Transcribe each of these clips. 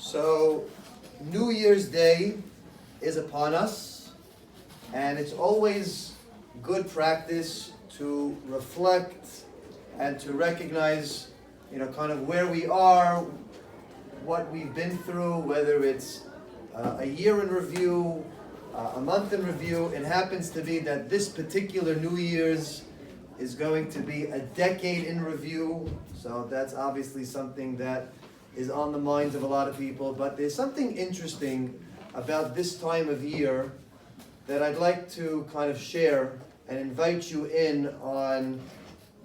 So, New Year's Day is upon us, and it's always good practice to reflect and to recognize, kind of where we are, what we've been through, whether it's a year in review, a month in review. It happens to be that this particular New Year's is going to be a decade in review, so that's obviously something that is on the minds of a lot of people. But there's something interesting about this time of year that I'd like to kind of share and invite you in on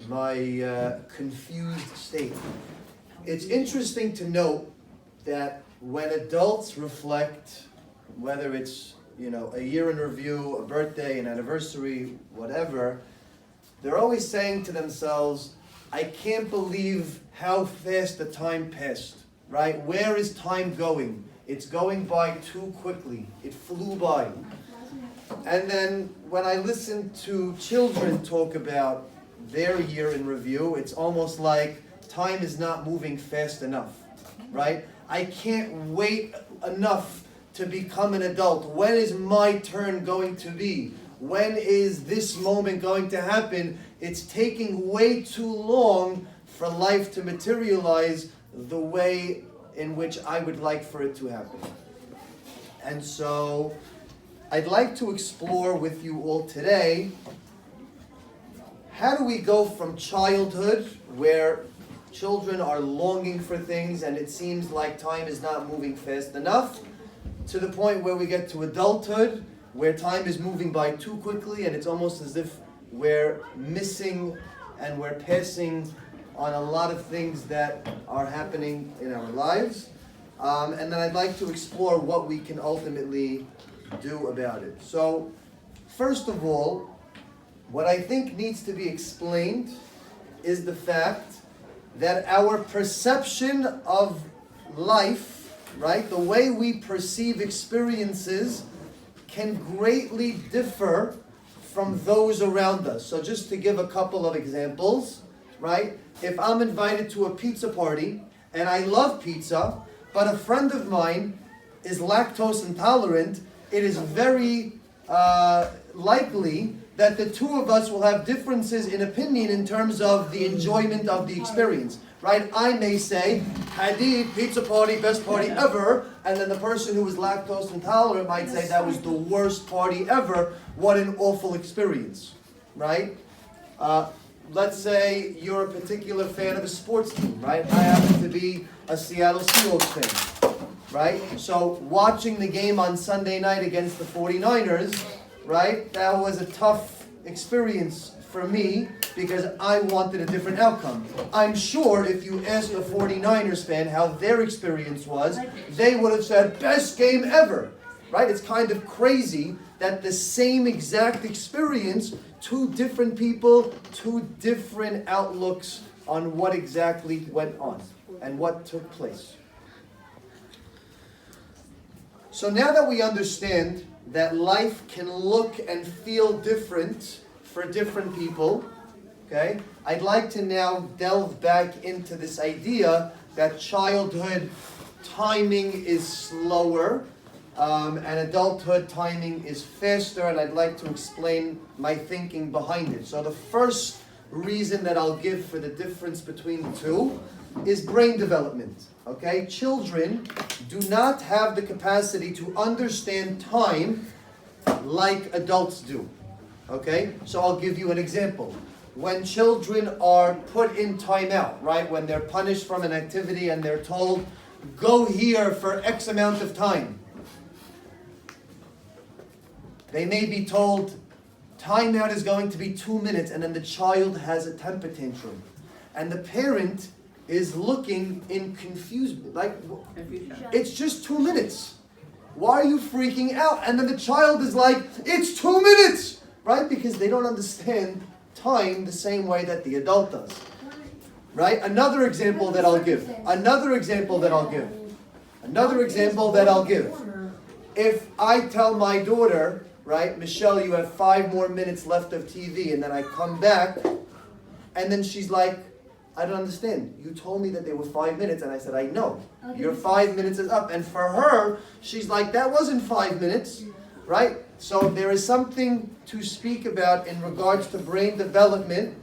my confused state. It's interesting to note that when adults reflect, whether it's a year in review, a birthday, an anniversary, whatever, they're always saying to themselves, I can't believe how fast the time passed, right? Where is time going? It's going by too quickly. It flew by. And then when I listen to children talk about their year in review, it's almost like time is not moving fast enough, right? I can't wait enough to become an adult. When is my turn going to be? When is this moment going to happen? It's taking way too long for life to materialize the way in which I would like for it to happen. And so I'd like to explore with you all today, how do we go from childhood, where children are longing for things and it seems like time is not moving fast enough, to the point where we get to adulthood, where time is moving by too quickly and it's almost as if we're missing and we're passing on a lot of things that are happening in our lives. And then I'd like to explore what we can ultimately do about it. So, first of all, what I think needs to be explained is the fact that our perception of life, right, the way we perceive experiences can greatly differ from those around us. So just to give a couple of examples, right? If I'm invited to a pizza party and I love pizza, but a friend of mine is lactose intolerant, it is very likely that the two of us will have differences in opinion in terms of the enjoyment of the experience, right? I may say, Hadid, pizza party, best party ever, and then the person who is lactose intolerant might say that was the worst party ever, what an awful experience, right? Let's say you're a particular fan of a sports team, right? I happen to be a Seattle Seahawks fan, right? So watching the game on Sunday night against the 49ers, right? That was a tough experience for me because I wanted a different outcome. I'm sure if you asked a 49ers fan how their experience was, they would have said, best game ever, right? It's kind of crazy that the same exact experience, two different people, two different outlooks on what exactly went on and what took place. So now that we understand that life can look and feel different for different people, okay, I'd like to now delve back into this idea that childhood timing is slower and adulthood timing is faster, and I'd like to explain my thinking behind it. So the first reason that I'll give for the difference between the two is brain development. Okay, children do not have the capacity to understand time like adults do. Okay, so I'll give you an example. When children are put in timeout, right, when they're punished from an activity and they're told, go here for X amount of time, they may be told, timeout is going to be 2 minutes, and then the child has a temper tantrum. And the parent is looking in confusion, like, it's just 2 minutes. Why are you freaking out? And then the child is like, it's 2 minutes, right? Because they don't understand time the same way that the adult does, right? Another example that I'll give. If I tell my daughter, right, Michelle, you have 5 more minutes left of TV, and then I come back, and then she's like, I don't understand. You told me that they were 5 minutes, and I said, I know. Your 5 minutes is up. And for her, she's like, that wasn't 5 minutes, right? So there is something to speak about in regards to brain development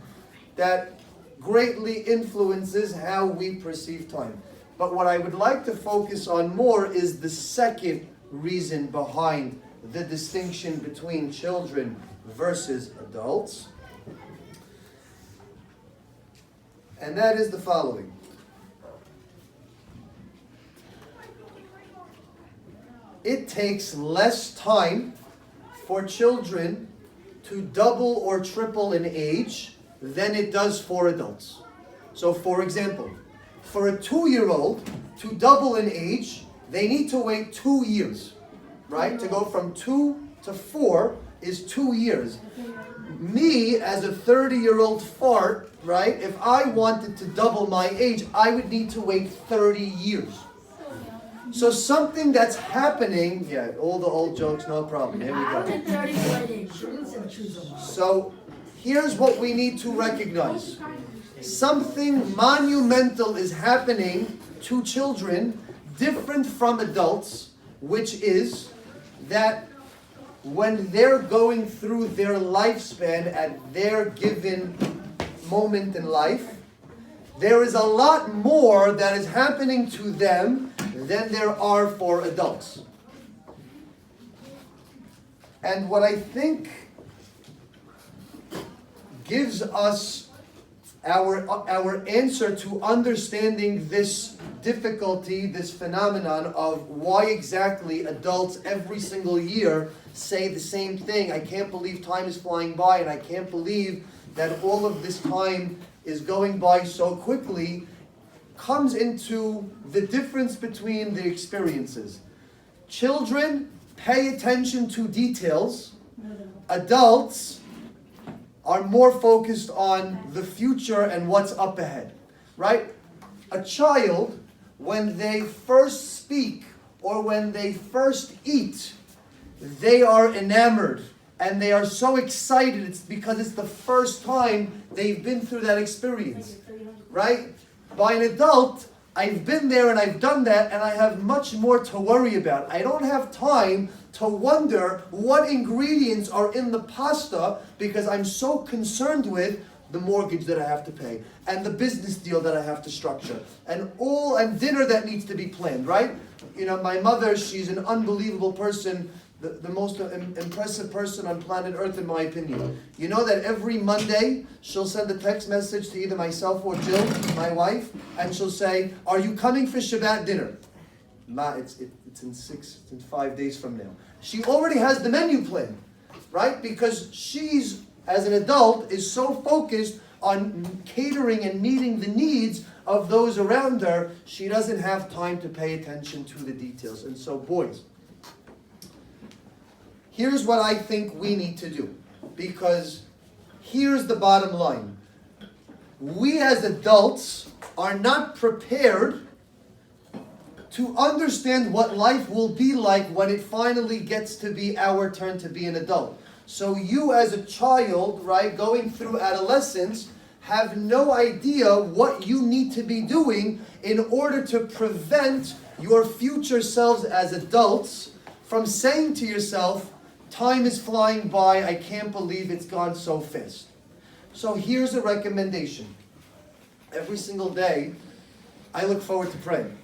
that greatly influences how we perceive time. But what I would like to focus on more is the second reason behind the distinction between children versus adults. And that is the following. It takes less time for children to double or triple in age than it does for adults. So for example, for a 2-year-old to double in age, they need to wait 2 years, right? To go from 2 to 4 is 2 years. Me, as a 30-year-old fart, right? If I wanted to double my age, I would need to wait 30 years. So something that's happening, yeah, all the old jokes, no problem. Here we go. So here's what we need to recognize. Something monumental is happening to children, different from adults, which is that when they're going through their lifespan at their given moment in life, there is a lot more that is happening to them than there are for adults. And what I think gives us our answer to understanding this difficulty, this phenomenon of why exactly adults every single year say the same thing. I can't believe time is flying by, and I can't believe that all of this time is going by so quickly, comes into the difference between the experiences. Children pay attention to details. Adults are more focused on the future and what's up ahead, right? A child, when they first speak or when they first eat, they are enamored and they are so excited. It's because it's the first time they've been through that experience, right? By an adult, I've been there and I've done that, and I have much more to worry about. I don't have time to wonder what ingredients are in the pasta because I'm so concerned with the mortgage that I have to pay and the business deal that I have to structure and dinner that needs to be planned, right? You know, my mother, she's an unbelievable person, the most impressive person on planet Earth in my opinion. You know that every Monday she'll send a text message to either myself or Jill, my wife, and she'll say, "Are you coming for Shabbat dinner?" Ma, it's in 5 days from now. She already has the menu planned, right? Because she's, as an adult, is so focused on catering and meeting the needs of those around her, she doesn't have time to pay attention to the details. And so, boys, here's what I think we need to do. Because here's the bottom line. We as adults are not prepared to understand what life will be like when it finally gets to be our turn to be an adult. So you as a child, right, going through adolescence, have no idea what you need to be doing in order to prevent your future selves as adults from saying to yourself, time is flying by, I can't believe it's gone so fast. So here's a recommendation. Every single day, I look forward to praying.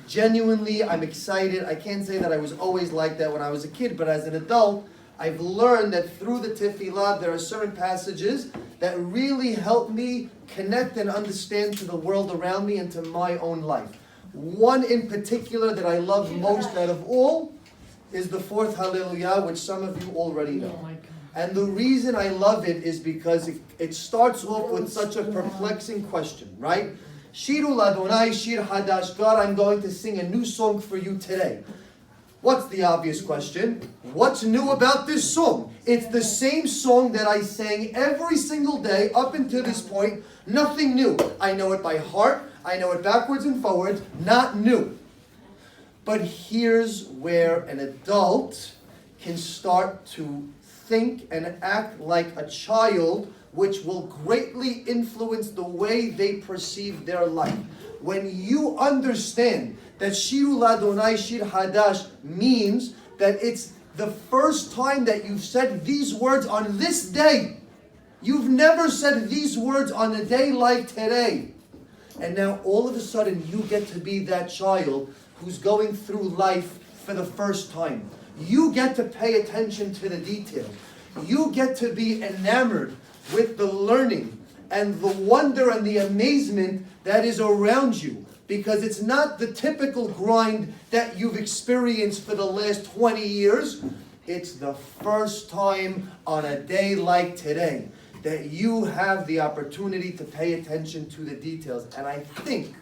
Genuinely, I'm excited. I can't say that I was always like that when I was a kid, but as an adult, I've learned that through the tefillah, there are certain passages that really help me connect and understand to the world around me and to my own life. One in particular that I love most out of all is the fourth Hallelujah, which some of you already know. And the reason I love it is because it starts off with such a perplexing question, right? Shiru Ladonai Shir Hadash, God, I'm going to sing a new song for you today. What's the obvious question? What's new about this song? It's the same song that I sang every single day up until this point. Nothing new. I know it by heart. I know it backwards and forwards. Not new. But here's where an adult can start to think and act like a child, which will greatly influence the way they perceive their life. When you understand that Shiru Ladonai Shir Hadash means that it's the first time that you've said these words on this day. You've never said these words on a day like today. And now all of a sudden you get to be that child who's going through life for the first time. You get to pay attention to the details. You get to be enamored with the learning and the wonder and the amazement that is around you. Because it's not the typical grind that you've experienced for the last 20 years. It's the first time on a day like today that you have the opportunity to pay attention to the details. And I think,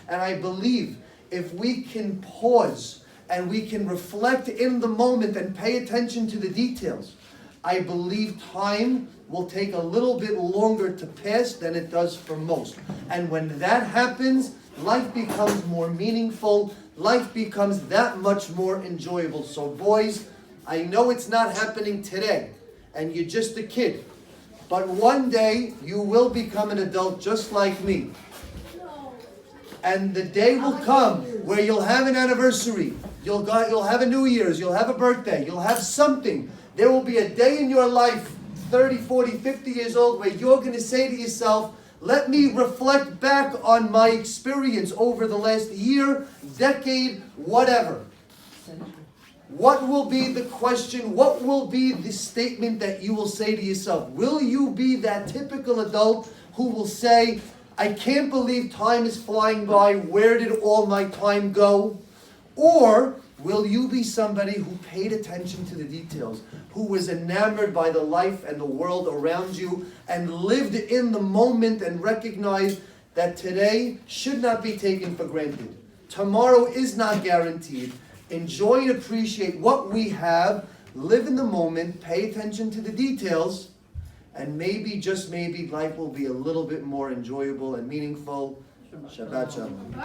and I believe, if we can pause and we can reflect in the moment and pay attention to the details, I believe time will take a little bit longer to pass than it does for most. And when that happens, life becomes more meaningful. Life becomes that much more enjoyable. So boys, I know it's not happening today, and you're just a kid. But one day, you will become an adult just like me. And the day will come where you'll have an anniversary. You'll have a New Year's. You'll have a birthday. You'll have something. There will be a day in your life, 30, 40, 50 years old, where you're going to say to yourself, let me reflect back on my experience over the last year, decade, whatever. What will be the question? What will be the statement that you will say to yourself? Will you be that typical adult who will say, I can't believe time is flying by, where did all my time go? Or will you be somebody who paid attention to the details, who was enamored by the life and the world around you, and lived in the moment and recognized that today should not be taken for granted. Tomorrow is not guaranteed. Enjoy and appreciate what we have, live in the moment, pay attention to the details, and maybe, just maybe, life will be a little bit more enjoyable and meaningful. Shabbat Shalom.